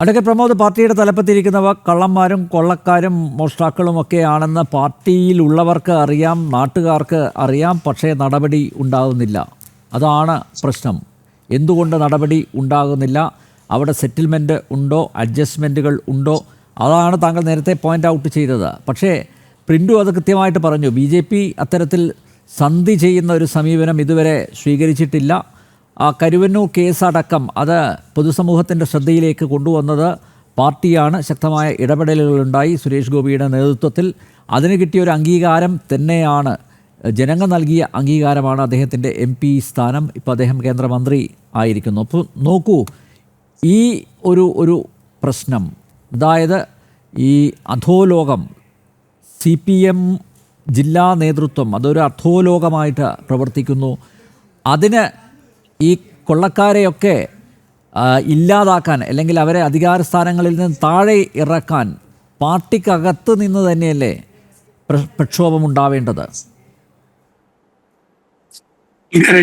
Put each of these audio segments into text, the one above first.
Advocate Pramod, പാർട്ടിയുടെ തലപ്പത്തിരിക്കുന്നവ കള്ളന്മാരും കൊള്ളക്കാരും മോഷ്ടാക്കളും ഒക്കെയാണെന്ന് പാർട്ടിയിലുള്ളവർക്ക് അറിയാം, നാട്ടുകാർക്ക് അറിയാം. പക്ഷേ നടപടി ഉണ്ടാകുന്നില്ല. അതാണ് പ്രശ്നം. എന്തുകൊണ്ട് നടപടി ഉണ്ടാകുന്നില്ല? അവിടെ സെറ്റിൽമെൻറ്റ് ഉണ്ടോ, അഡ്ജസ്റ്റ്മെൻറ്റുകൾ ഉണ്ടോ? അതാണ് താങ്കൾ നേരത്തെ പോയിൻ്റ് ഔട്ട് ചെയ്തത്. പക്ഷേ പ്രിൻറ്റു അത് കൃത്യമായിട്ട് പറഞ്ഞു. BJP അത്തരത്തിൽ സന്ധി ചെയ്യുന്ന ഒരു സമീപനം ഇതുവരെ സ്വീകരിച്ചിട്ടില്ല. കരുവന്നൂർ കേസടക്കം അത് പൊതുസമൂഹത്തിൻ്റെ ശ്രദ്ധയിലേക്ക് കൊണ്ടുവന്നത് പാർട്ടിയാണ്. ശക്തമായ ഇടപെടലുകളുണ്ടായി സുരേഷ് ഗോപിയുടെ നേതൃത്വത്തിൽ. അതിന് കിട്ടിയൊരു അംഗീകാരം തന്നെയാണ്, ജനങ്ങൾ നൽകിയ അംഗീകാരമാണ് അദ്ദേഹത്തിൻ്റെ MP സ്ഥാനം. ഇപ്പോൾ അദ്ദേഹം കേന്ദ്രമന്ത്രി ആയിരിക്കുന്നു. അപ്പോൾ നോക്കൂ, ഈ ഒരു പ്രശ്നം, അതായത് ഈ അധോലോകം, CPM ജില്ലാ നേതൃത്വം അതൊരു അധോലോകമായിട്ട് പ്രവർത്തിക്കുന്നു. അതിന് ഈ കൊള്ളക്കാരെയൊക്കെ ഇല്ലാതാക്കാൻ, അല്ലെങ്കിൽ അവരെ അധികാര സ്ഥാനങ്ങളിൽ നിന്ന് താഴെ ഇറക്കാൻ പാർട്ടിക്കകത്ത് നിന്ന് തന്നെയല്ലേ പ്രക്ഷോഭം ഉണ്ടാവേണ്ടത്?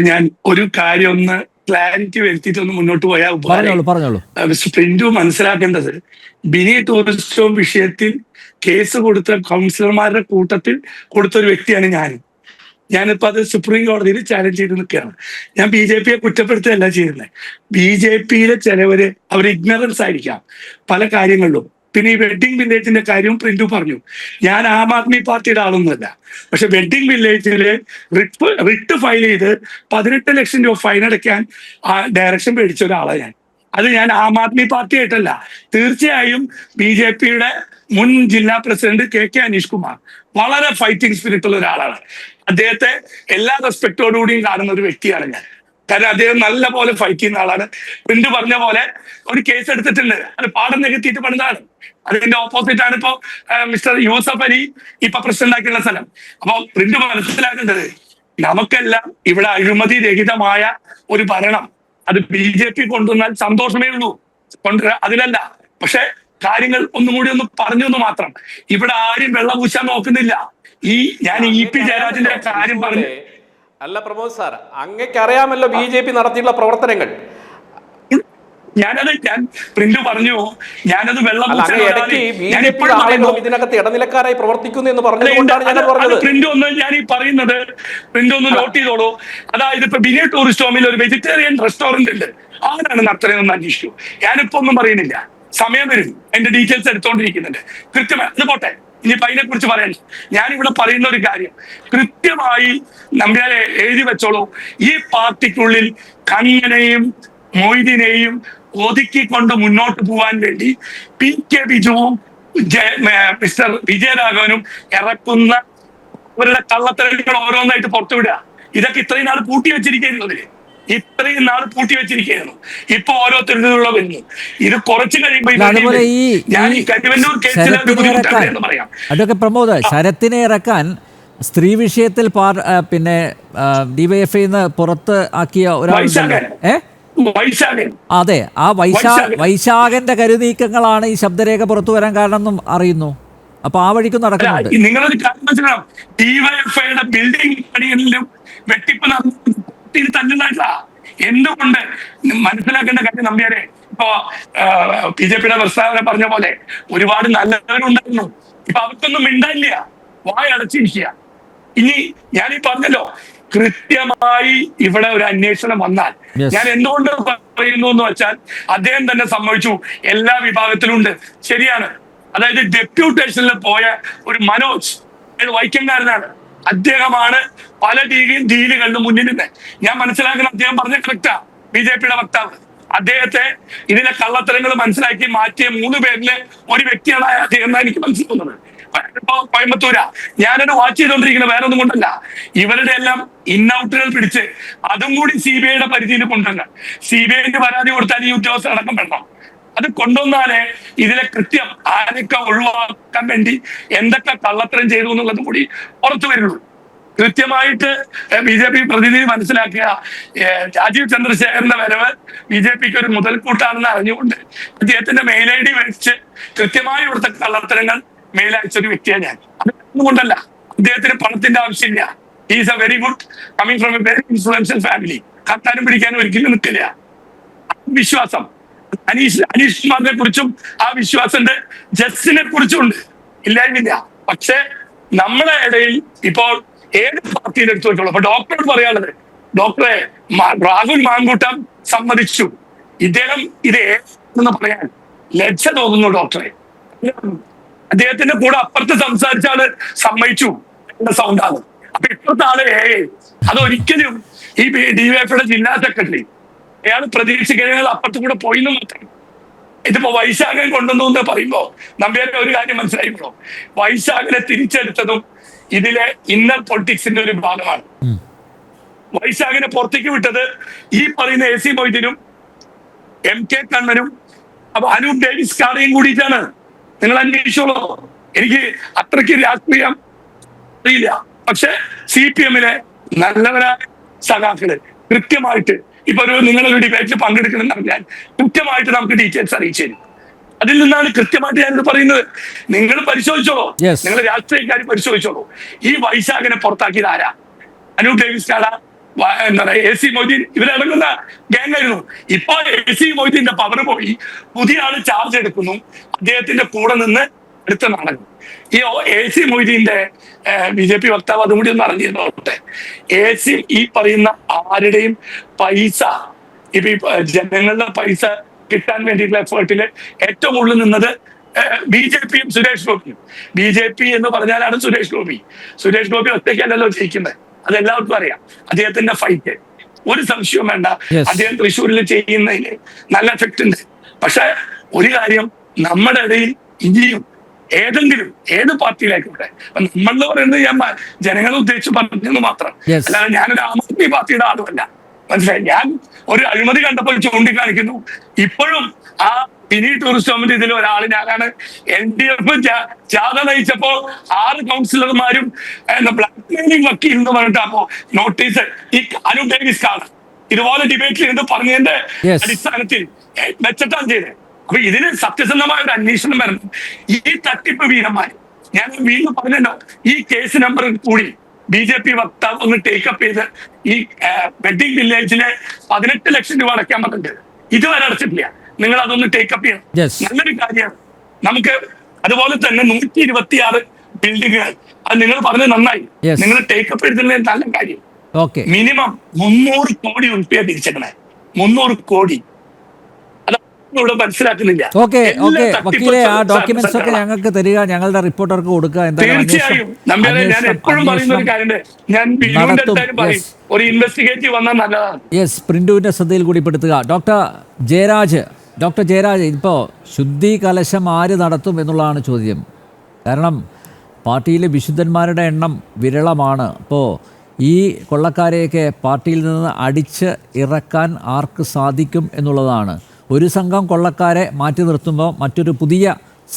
ഞാൻ ഒരു കാര്യം ഒന്ന് ക്ലാരിറ്റി വരുത്തിയിട്ട് ഒന്ന് മുന്നോട്ട് പോയാൽ പറഞ്ഞോളൂ. പ്രിന്റു മനസ്സിലാക്കേണ്ടത്, ബിനി ടൂറിസ്റ്റ് ഹോം വിഷയത്തിൽ കേസ് കൊടുത്ത കൗൺസിലർമാരുടെ കൂട്ടത്തിൽ കൊടുത്ത ഒരു വ്യക്തിയാണ് ഞാനിപ്പോ അത് സുപ്രീം കോടതിയിൽ ചാലഞ്ച് ചെയ്ത് നിൽക്കുകയാണ്. ഞാൻ BJPയെ കുറ്റപ്പെടുത്തുകയല്ല ചെയ്യുന്നത്. BJPയിലെ ചിലവര് അവർ ഇഗ്നറൻസ് ആയിരിക്കാം പല കാര്യങ്ങളിലും. പിന്നെ ഈ വെഡ്ഡിംഗ് വില്ലേജിന്റെ കാര്യവും പ്രിന്റു പറഞ്ഞു. ഞാൻ ആം ആദ്മി പാർട്ടിയുടെ ആളൊന്നുമല്ല. പക്ഷെ വെഡ്ഡിംഗ് വില്ലേജില് റിട്ട് ഫയൽ ചെയ്ത് 18 ലക്ഷം രൂപ ഫൈൻ അടയ്ക്കാൻ ഡയറക്ഷൻ മേടിച്ച ഒരാളാണ് അത് ഞാൻ ആം ആദ്മി പാർട്ടി ആയിട്ടല്ല. തീർച്ചയായും BJPയുടെ മുൻ ജില്ലാ പ്രസിഡന്റ് KK അനീഷ് കുമാർ വളരെ ഫൈറ്റിംഗ് സ്പിരിറ്റ് ഉള്ള ഒരാളാണ്. അദ്ദേഹത്തെ എല്ലാ റെസ്പെക്ടോടുകൂടിയും കാണുന്ന ഒരു വ്യക്തിയാണ് ഞാൻ. കാരണം അദ്ദേഹം നല്ല പോലെ ഫൈറ്റ് ചെയ്യുന്ന ആളാണ്. പ്രിന്റ് പറഞ്ഞ പോലെ ഒരു കേസ് എടുത്തിട്ടുണ്ട്, അത് പാഠം നികത്തിയിട്ട് പണിതാണ്. അതിന്റെ ഓപ്പോസിറ്റ് ആണ് ഇപ്പോ മിസ്റ്റർ യൂസഫ് അലി ഇപ്പൊ പ്രസിഡന്റ് ആക്കിയുള്ള സ്ഥലം. അപ്പൊ പ്രിന്റ് മനസ്സിലാക്കേണ്ടത്, നമുക്കെല്ലാം ഇവിടെ അഴിമതി രഹിതമായ ഒരു ഭരണം അത് BJP കൊണ്ടുവന്നാൽ സന്തോഷമേ ഉള്ളൂ, അതിലല്ല. പക്ഷെ കാര്യങ്ങൾ ഒന്നും കൂടി ഒന്ന് പറഞ്ഞു മാത്രം. ഇവിടെ ആരും വെള്ളം പൂശാൻ നോക്കുന്നില്ല. ഞാൻ EP ജയരാജന്റെ കാര്യം പറഞ്ഞു. അല്ല പ്രമോദ് സാർ, അങ്ങക്ക് അറിയാമല്ലോ BJP നടത്തിയുള്ള പ്രവർത്തനങ്ങൾ. ഞാൻ പ്രിന്റ് പറഞ്ഞു, ഞാനത് വെള്ളം ഇതിനകത്ത് ഇടനിലക്കാരായി പ്രവർത്തിക്കുന്നു എന്ന് പറഞ്ഞത്. പ്രിന്റ് ഒന്ന് നോട്ട് ചെയ്തോളൂ. അതായത് ഇപ്പൊ ബിനി ടൂറിസ്റ്റ് ഹോമിൽ ഒരു വെജിറ്റേറിയൻ റെസ്റ്റോറന്റ് ഉണ്ട്. ആരാണ് നടത്തുന്നതെന്ന് അന്വേഷിച്ചു. ഞാനിപ്പോ ഒന്നും പറയുന്നില്ല, സമയം വരും. എന്റെ ഡീറ്റെയിൽസ് എടുത്തോണ്ടിരിക്കുന്നുണ്ട് കൃത്യമായി. അത് പോട്ടെ, ഇനിയിപ്പോ അതിനെ കുറിച്ച് പറയാൻ ഞാനിവിടെ പറയുന്ന ഒരു കാര്യം കൃത്യമായി നമ്പ്യാരെ എഴുതി വെച്ചോളൂ. ഈ പാർട്ടിക്കുള്ളിൽ കണ്ണനെയും മൊയ്തീനെയും ഒതുക്കിക്കൊണ്ട് മുന്നോട്ട് പോകാൻ വേണ്ടി PK ബിജുവും മിസ്റ്റർ വിജയരാഘവനും ഇറക്കുന്ന അവരുടെ കള്ളത്തരങ്ങൾ ഓരോന്നായിട്ട് പുറത്തുവിടുക. ഇതൊക്കെ ഇത്രയും നാൾ പൂട്ടി വെച്ചിരിക്കുന്നത്. ഇപ്പൊ ഓരോരുത്തരുടെ വരുന്നു. ഇത് കുറച്ച് കഴിയുമ്പോൾ ഞാൻ ഈ കരുവന്നൂർ കേസിലെ പറയാം. അതൊക്കെ പ്രമോദ്, ശരത്തിനെ ഇറക്കാൻ സ്ത്രീ വിഷയത്തിൽ പിന്നെ DYFI പുറത്ത് ആക്കിയ ഒരാൾ, അതെ, ആ വൈശാഖന്റെ കരുനീക്കങ്ങളാണ് ഈ ശബ്ദരേഖ പുറത്തു വരാൻ കാരണമെന്നും അറിയുന്നു. അപ്പൊ ആ വഴിക്കും നടക്കുന്നുണ്ട്. നിങ്ങളൊരു കാര്യം മനസ്സിലാവും, DYFIയുടെ ബിൽഡിംഗ് പണികളിലും വെട്ടിപ്പ് തല്ലുന്നതായിട്ടാ. എന്തുകൊണ്ട് മനസ്സിലാക്കേണ്ട കാര്യം നമ്പ്യാരെ, ഇപ്പൊ BJPയുടെ പ്രസ്താവന പറഞ്ഞ പോലെ ഒരുപാട് നല്ലവരുണ്ടായിരുന്നു. ഇപ്പൊ അവർക്കൊന്നും മിണ്ടാനില്ല, വായടച്ചിരിക്കുക. ഇനി ഞാനീ പറഞ്ഞല്ലോ, കൃത്യമായി ഇവിടെ ഒരു അന്വേഷണം വന്നാൽ, ഞാൻ എന്തുകൊണ്ട് പറയുന്നു എന്ന് വെച്ചാൽ അദ്ദേഹം തന്നെ സമ്മതിച്ചു എല്ലാ വിഭാഗത്തിലും ഉണ്ട്. ശരിയാണ്. അതായത് ഡെപ്യൂട്ടേഷനിൽ പോയ ഒരു മനോജ്, വൈക്കംകാരനാണ്. അദ്ദേഹമാണ് പല ഡീലുകളിലും മുന്നിൽ നിന്ന്. ഞാൻ മനസ്സിലാക്കുന്ന അദ്ദേഹം പറഞ്ഞ കറക്റ്റാ, BJPയുടെ വക്താവ്. അദ്ദേഹത്തെ ഇതിലെ കള്ളത്തരങ്ങൾ മനസ്സിലാക്കി മാറ്റിയ 3 പേരിലെ ഒരു വ്യക്തിയാണ് അദ്ദേഹം എന്നാണ് എനിക്ക് മനസ്സിലാക്കുന്നത്. ഇപ്പൊ കോയമ്പത്തൂരാ ഞാനത് വാച്ച് ചെയ്തോണ്ടിരിക്കുന്നത് വേറെ ഒന്നും കൊണ്ടല്ല. ഇവരുടെ എല്ലാം ഇന്നൗട്ടുകൾ പിടിച്ച് അതും കൂടി CBIയുടെ പരിധിയിൽ കൊണ്ടുവരണം. CBIക്ക് പരാതി കൊടുത്താൽ ഈ ഉദ്യോഗസ്ഥർ അടക്കം വേണം. അത് കൊണ്ടുവന്നാലേ ഇതിലെ കൃത്യം ആരൊക്കെ ഒഴിവാക്കാൻ വേണ്ടി എന്തൊക്കെ കള്ളത്തരം ചെയ്തു എന്നുള്ളത് കൂടി പുറത്തു വരുള്ളൂ. കൃത്യമായിട്ട് BJP പ്രതിനിധി മനസ്സിലാക്കുക, രാജീവ് ചന്ദ്രശേഖരന്റെ വരവ് BJPക്ക് ഒരു മുതൽക്കൂട്ടാണെന്ന് അറിഞ്ഞുകൊണ്ട് അദ്ദേഹത്തിന്റെ മെയിൽ ID വെച്ച് കൃത്യമായി ഇവിടുത്തെ കള്ളത്തരങ്ങൾ മെയിൽ അയച്ചൊരു വ്യക്തിയാണ് ഞാൻ. അതുകൊണ്ടല്ല, അദ്ദേഹത്തിന് പണത്തിന്റെ ആവശ്യമില്ല. Is a very good coming from a very influential family. കത്താനും പിടിക്കാനും ഒരിക്കലും നിൽക്കില്ല. വിശ്വാസം അനീഷ് കുമാറിനെ കുറിച്ചും ആ വിശ്വാസമുണ്ട്, ജസ്റ്റിനെ കുറിച്ചും ഉണ്ട്, ഇല്ലായിരുന്നില്ല. പക്ഷെ നമ്മളെ ഇടയിൽ ഇപ്പോൾ ഏത് പാർട്ടിയുടെ എടുത്തു വെക്കുള്ളൂ. അപ്പൊ ഡോക്ടറോട് പറയാനുള്ളത്, ഡോക്ടറെ രാഹുൽ മാങ്കൂട്ടം സമ്മതിച്ചു, ഇദ്ദേഹം ഇത് ഏതെന്ന് പറയാൻ ലജ്ജ തോന്നുന്നു ഡോക്ടറെ. അദ്ദേഹത്തിന്റെ കൂടെ അപ്പുറത്ത് സംസാരിച്ച ആള് സമ്മതിച്ചു എന്ന സൗണ്ടാണ്. അപ്പൊ ഇപ്പുറത്തെ ആള് അതൊരിക്കലും ഈ ഡിവൈഎഫ്ഐയുടെ ജില്ലാ സെക്രട്ടറി അയാൾ പ്രതീക്ഷിക്കുന്നത് അപ്പുറത്ത് കൂടെ പോയി എന്ന് മാത്രം. ഇതിപ്പോ വൈശാഖൻ കൊണ്ടുവന്നു എന്ന് പറയുമ്പോ നമ്പ്യാരെ ഒരു കാര്യം മനസ്സിലായിപ്പോ, വൈശാഖനെ തിരിച്ചെടുത്തതും ഇതിലെ ഇന്നർ പൊളിറ്റിക്സിന്റെ ഒരു ഭാഗമാണ്. വൈശാഖിനെ പുറത്തേക്ക് വിട്ടത് ഈ പറയുന്ന AC മൊയ്തീനും MK കണ്ണനും അപ്പൊ അനൂപ് ഡേവിസ് കാർഡയും കൂടിയിട്ടാണ്. നിങ്ങൾ അന്വേഷിച്ചോളൂ. എനിക്ക് അത്രയ്ക്ക് രാഷ്ട്രീയം അറിയില്ല, പക്ഷെ CPM-ലെ നല്ലവരായ സഖാക്കള് കൃത്യമായിട്ട് ഇപ്പൊ നിങ്ങളൊരു ഡിബേറ്റിൽ പങ്കെടുക്കണമെന്ന് പറഞ്ഞാൽ കൃത്യമായിട്ട് നമുക്ക് ഡീറ്റെയിൽസ് അറിയിച്ചു തരും. അതിൽ നിന്നാണ് കൃത്യമായിട്ട് ഞാനിത് പറയുന്നത്. നിങ്ങൾ പരിശോധിച്ചോളൂ, നിങ്ങൾ രാഷ്ട്രീയക്കാർ പരിശോധിച്ചോളൂ. ഈ വൈശാഖിനെ പുറത്താക്കിയത് ആരാ? അനൂപ് ഡേവിസ് കാർഡ, എന്താ പറയാ AC മൊയ്തീൻ, ഇവരടങ്ങുന്ന ഗ്യാങ് ആയിരുന്നു. ഇപ്പൊ AC മൊയ്തീന്റെ പവർ പോയി, പുതിയ ആള് ചാർജ് എടുക്കുന്നു, അദ്ദേഹത്തിന്റെ കൂടെ നിന്ന് എടുത്ത നാടകം. ഈ AC മൊയ്തീന്റെ BJP വക്താവ് അതും കൂടി ഒന്ന് അറിഞ്ഞിരുന്നോട്ടെ. AC ഈ പറയുന്ന ആരുടെയും പൈസ ഇപ്പൊ ഈ ജനങ്ങളുടെ പൈസ കിട്ടാൻ വേണ്ടിയിട്ടുള്ള എഫേർട്ടില് ഏറ്റവും കൂടുതൽ നിന്നത് BJP-യും സുരേഷ് ഗോപിയും. BJP എന്ന് പറഞ്ഞാലാണ് സുരേഷ് ഗോപി. സുരേഷ് ഗോപി ഒറ്റയ്ക്കല്ലല്ലോ ജയിക്കുന്നത്, അതെല്ലാവർക്കും അറിയാം. അദ്ദേഹത്തിന്റെ ഫൈറ്റ് ഒരു സംശയവും വേണ്ട, അദ്ദേഹം തൃശ്ശൂരിൽ ചെയ്യുന്നതിന് നല്ല എഫക്റ്റ് ഉണ്ട്. പക്ഷെ ഒരു കാര്യം, നമ്മുടെ ഇടയിൽ ഇനിയും ഏതെങ്കിലും ഏത് പാർട്ടിയിലായിക്കോട്ടെ, നമ്മളെന്ന് പറയുന്നത് ഞാൻ ജനങ്ങളെ ഉദ്ദേശിച്ച് പറഞ്ഞെന്ന് മാത്രം, അല്ലാതെ ഞാനൊരു ആം ആദ്മി പാർട്ടിയുടെ ആളുമല്ല. മനസ്സിലായി? ഞാൻ ഒരു അഴിമതി കണ്ടപ്പോൾ ചൂണ്ടിക്കാണിക്കുന്നു. ഇപ്പോഴും ആ മിനി ടൂറിസ്റ്റ് ഹോമിന്റെ ഇതിൽ ഒരാൾ ഞാനാണ്. LDF ജാഥ നയിച്ചപ്പോ 6 കൗൺസിലർമാരും ബ്ലാക്ക് മെയിലിംഗ് വക്കീൽ എന്ന് പറഞ്ഞിട്ടാപ്പോ നോട്ടീസ് ഈ അനൂപ് ഡേവിസ് കാർഡ് ഇതുപോലെ ഡിബേറ്റിൽ ഇരുന്ന് പറഞ്ഞതിന്റെ അടിസ്ഥാനത്തിൽ വെച്ചിട്ടാണ് ചെയ്തത്. അപ്പൊ ഇതിന് സത്യസന്ധമായ ഒരു അന്വേഷണം വരണം. ഈ തട്ടിപ്പ് വീരന്മാർ, ഞാൻ വീണ്ടും പറഞ്ഞല്ലോ, ഈ കേസ് നമ്പർ കൂടി BJP വക്താവ് ഒന്ന് ടേക്കപ്പ് ചെയ്ത് ഈ വെഡിങ് വില്ലേജിന് 18 ലക്ഷം രൂപ അടയ്ക്കാൻ പറഞ്ഞിട്ടുണ്ട്, ഇതുവരെ അടച്ചിട്ടില്ല. നിങ്ങൾ അതൊന്ന് ടേക്കപ്പ് ചെയ്യണം, നല്ലൊരു കാര്യമാണ്. നമുക്ക് അതുപോലെ തന്നെ 126 ബിൽഡിങ്ങുകൾ, അത് നിങ്ങൾ പറഞ്ഞത് നന്നായി, നിങ്ങൾ ടേക്കപ്പ് എടുത്തതിന് നല്ല കാര്യം. മിനിമം 300 കോടി രൂപ തിരിച്ചേക്കണേ, 300 കോടി. ഇവിടെ മനസ്സിലാക്കുന്നില്ല. വക്കീലെ, ആ ഡോക്യുമെന്റ്സ് ഒക്കെ ഞങ്ങൾക്ക് തരിക, ഞങ്ങളുടെ റിപ്പോർട്ടർക്ക് കൊടുക്കുക. തീർച്ചയായും ഞാൻ എപ്പോഴും പറയുന്ന ഒരു കാര്യമുണ്ട്, ഞാൻ ഒരു ഇൻവെസ്റ്റിഗേറ്റീവ് വന്നാൽ നല്ലതാണ്. പ്രിന്റുവിന്റെ ശ്രദ്ധയിൽ കൂടി പെടുത്തുക. ഡോക്ടർ ജയരാജ്, ഇപ്പോൾ ശുദ്ധി കലശം ആര് നടത്തും എന്നുള്ളതാണ് ചോദ്യം. കാരണം പാർട്ടിയിലെ വിശുദ്ധന്മാരുടെ എണ്ണം വിരളമാണ്. അപ്പോൾ ഈ കൊള്ളക്കാരെയൊക്കെ പാർട്ടിയിൽ നിന്ന് അടിച്ച് ഇറക്കാൻ ആർക്ക് സാധിക്കും എന്നുള്ളതാണ്. ഒരു സംഘം കൊള്ളക്കാരെ മാറ്റി നിർത്തുമ്പോൾ മറ്റൊരു പുതിയ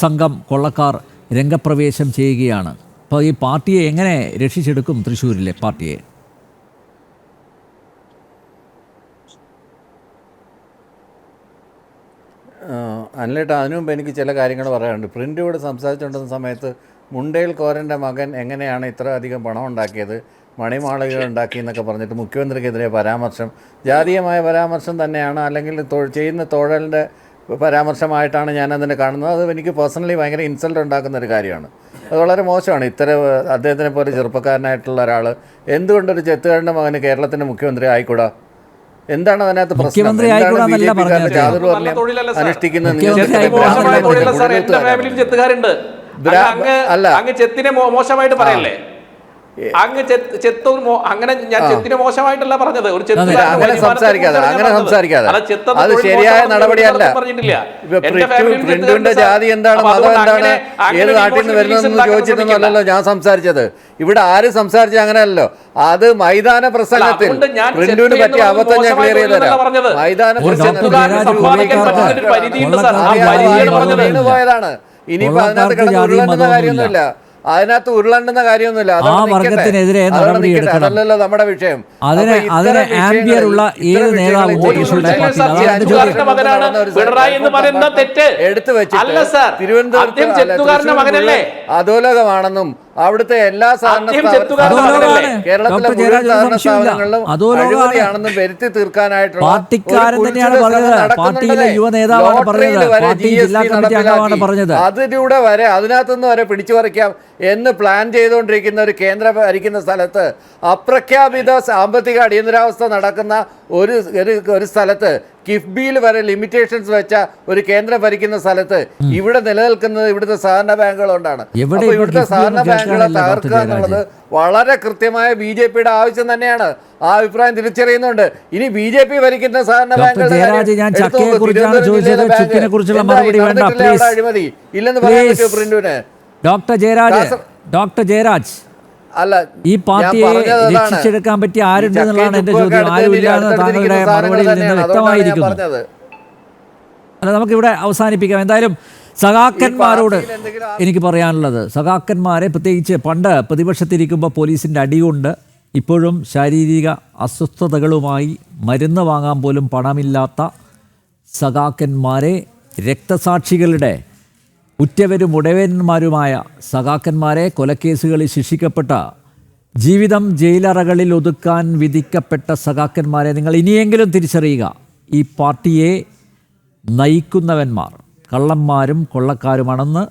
സംഘം കൊള്ളക്കാർ രംഗപ്രവേശം ചെയ്യുകയാണ്. അപ്പോൾ ഈ പാർട്ടിയെ എങ്ങനെ രക്ഷിച്ചെടുക്കും? തൃശ്ശൂരിലെ പാർട്ടിയെ അനിലേട്ടാ, അതിനു മുമ്പ് എനിക്ക് ചില കാര്യങ്ങൾ പറയാനുണ്ട്. പ്രിൻ്റോട് സംസാരിച്ചുകൊണ്ടിരുന്ന സമയത്ത് മുണ്ടേൽ കോരൻ്റെ മകൻ എങ്ങനെയാണ് ഇത്ര അധികം പണം ഉണ്ടാക്കിയത്, മണിമാളികൾ ഉണ്ടാക്കി എന്നൊക്കെ പറഞ്ഞിട്ട് മുഖ്യമന്ത്രിക്കെതിരെ പരാമർശം, ജാതീയമായ പരാമർശം തന്നെയാണ്, അല്ലെങ്കിൽ ചെയ്യുന്ന തൊഴിലിൻ്റെ പരാമർശമായിട്ടാണ് ഞാനതിനെ കാണുന്നത്. അത് എനിക്ക് പേഴ്സണലി ഭയങ്കര ഇൻസൾട്ട് ഉണ്ടാക്കുന്ന ഒരു കാര്യമാണ്. അത് വളരെ മോശമാണ്. അദ്ദേഹത്തിനെ പോലെ ചെറുപ്പക്കാരനായിട്ടുള്ള ഒരാൾ എന്തുകൊണ്ടൊരു ചെത്തുകാരൻ്റെ മകന് കേരളത്തിൻ്റെ മുഖ്യമന്ത്രി ആയിക്കൂടാ? എന്താണ് അതിനകത്ത് പ്രശ്നം? മോശമായിട്ട് പറയല്ലേ? അങ്ങ് അങ്ങനെ ഞാൻ ചെത്തിനെ മോശമായിട്ടല്ല പറഞ്ഞത്. ഒരു അങ്ങനെ സംസാരിക്കാതെ അത് ശരിയായ നടപടിയല്ല. പ്രിന്റുവിന്റെ ജാതി എന്താണ്, മതം എന്താണ്, ഏത് നാട്ടിൽ നിന്ന് വരുന്നതെന്ന് ചോദിച്ചിട്ടൊന്നുമല്ലല്ലോ ഞാൻ സംസാരിച്ചത്. ഇവിടെ ആരും സംസാരിച്ചത് അങ്ങനെയല്ലോ. അത് മൈതാന പ്രസംഗത്തിൽ പ്രിന്റുവിന് പറ്റിയ അബദ്ധം ഞാൻ ക്ലിയർ ചെയ്ത് തരാം. മൈതാന പ്രസംഗത്തിൽ പോയതാണ്. ഇനിയിപ്പോ അതിനകത്ത് ഉരുളേണ്ടുന്ന കാര്യമൊന്നുമില്ല. അതല്ലല്ലോ നമ്മുടെ വിഷയം. എടുത്തു വെച്ചിട്ട് തിരുവനന്തപുരത്ത് അധോലോകമാണെന്നും അവിടുത്തെ എല്ലാ സഹകരണ ആദ്യം ചെത്തുകാരുടെ മകനല്ലേ? കേരളത്തിലെ ഡോക്ടർ മുഴുവൻ ജയരാജ് സഹകരണ സംശയമില്ല. സ്ഥാപനങ്ങളിലും അതോ ലോകമാണ്. അഴിമതിയാണെന്ന് വരുത്തി തീർക്കാനായിട്ടുള്ള പാർട്ടിക്കാരൻ തന്നെയാണ് പറഞ്ഞത്. പാർട്ടിയിലെ യുവ നേതാവാണ് പറഞ്ഞത്. പാർട്ടി ജില്ലാ കമ്മിറ്റി അംഗമാണ് പറഞ്ഞത്. അതിലൂടെ വരെ അതിനകത്തുനിന്ന് വരെ പിടിച്ചു പറിക്കാം എന്ന് പ്ലാൻ ചെയ്തുകൊണ്ടിരിക്കുന്ന ഒരു കേന്ദ്ര ഭരിക്കുന്ന സ്ഥലത്ത് അപ്രഖ്യാപിത സാമ്പത്തിക അടിയന്തരാവസ്ഥ നടക്കുന്ന ഒരു സ്ഥലത്ത് കിഫ്ബിയിൽ വരെ ലിമിറ്റേഷൻസ് വെച്ച ഒരു കേന്ദ്രം ഭരിക്കുന്ന സ്ഥലത്ത് ഇവിടെ നിലനിൽക്കുന്നത് ഇവിടുത്തെ സഹകരണ ബാങ്കുകളുണ്ടാണ്. അപ്പോൾ ഇവിടുത്തെ സഹകരണ ബാങ്കുകളെ തകർക്കുക എന്നുള്ളത് വളരെ കൃത്യമായ BJPയുടെ ആവശ്യം തന്നെയാണ്. ആ അഭിപ്രായം തിരിച്ചറിയുന്നുണ്ട്. ഇനി BJP ഭരിക്കുന്ന സഹകരണ ബാങ്കുകളുടെ അഴിമതി ഇല്ലെന്ന് പറയാൻ പറ്റുമോ പ്രിന്റുവിന്? ഡോക്ടർ ജയരാജ്, അല്ല, ഈ പാർട്ടിയെ രക്ഷിച്ചെടുക്കാൻ പറ്റിയ ആരുണ്ടെന്നുള്ളതാണ് എന്റെ ചോദ്യം. ആരുമില്ലാന്ന് താങ്കളുടെ മറുപടിയിൽ നിന്ന് വ്യക്തമായിരിക്കുന്നു. അല്ല, നമുക്കിവിടെ അവസാനിപ്പിക്കാം. എന്തായാലും സഖാക്കന്മാരോട് എനിക്ക് പറയാനുള്ളത്, സഖാക്കന്മാരെ പ്രത്യേകിച്ച് പണ്ട് പ്രതിപക്ഷത്തിരിക്കുമ്പോൾ പോലീസിൻ്റെ അടികൊണ്ട് ഇപ്പോഴും ശാരീരിക അസ്വസ്ഥതകളുമായി മരുന്ന് വാങ്ങാൻ പോലും പണമില്ലാത്ത സഖാക്കന്മാരെ, രക്തസാക്ഷികളുടെ ഉറ്റവരും ഉടയവന്മാരുമായ സഖാക്കന്മാരെ, കൊലക്കേസുകളിൽ ശിക്ഷിക്കപ്പെട്ട, ജീവിതം ജയിലറകളിൽ ഒതുക്കാൻ വിധിക്കപ്പെട്ട സഖാക്കന്മാരെ നിങ്ങൾ ഇനിയെങ്കിലും തിരിച്ചറിയുക. ഈ പാർട്ടിയെ നയിക്കുന്നവന്മാർ കള്ളന്മാരും കൊള്ളക്കാരുമാണെന്ന്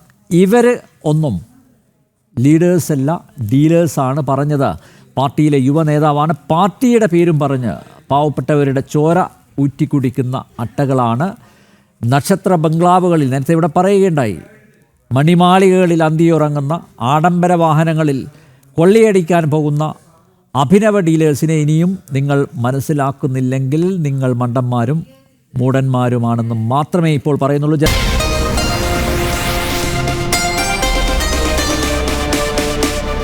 ഇവർ ഒന്നും ലീഡേഴ്സല്ല, ഡീലേഴ്സാണ് പറഞ്ഞത്. പാർട്ടിയിലെ യുവ നേതാവാണ്. പാർട്ടിയുടെ പേരും പറഞ്ഞ് പാവപ്പെട്ടവരുടെ ചോര ഊറ്റിക്കുടിക്കുന്ന അട്ടകളാണ്. നക്ഷത്ര ബംഗ്ലാവുകളിൽ, നേരത്തെ ഇവിടെ പറയുകയുണ്ടായി, മണിമാളികകളിൽ അന്തിയുറങ്ങുന്ന, ആഡംബര വാഹനങ്ങളിൽ കൊള്ളയടിക്കാൻ പോകുന്ന അഭിനവ ഡീലേഴ്സിനെ ഇനിയും നിങ്ങൾ മനസ്സിലാക്കുന്നില്ലെങ്കിൽ നിങ്ങൾ മണ്ടന്മാരും മൂടന്മാരുമാണെന്ന് മാത്രമേ ഇപ്പോൾ പറയുന്നുള്ളൂ.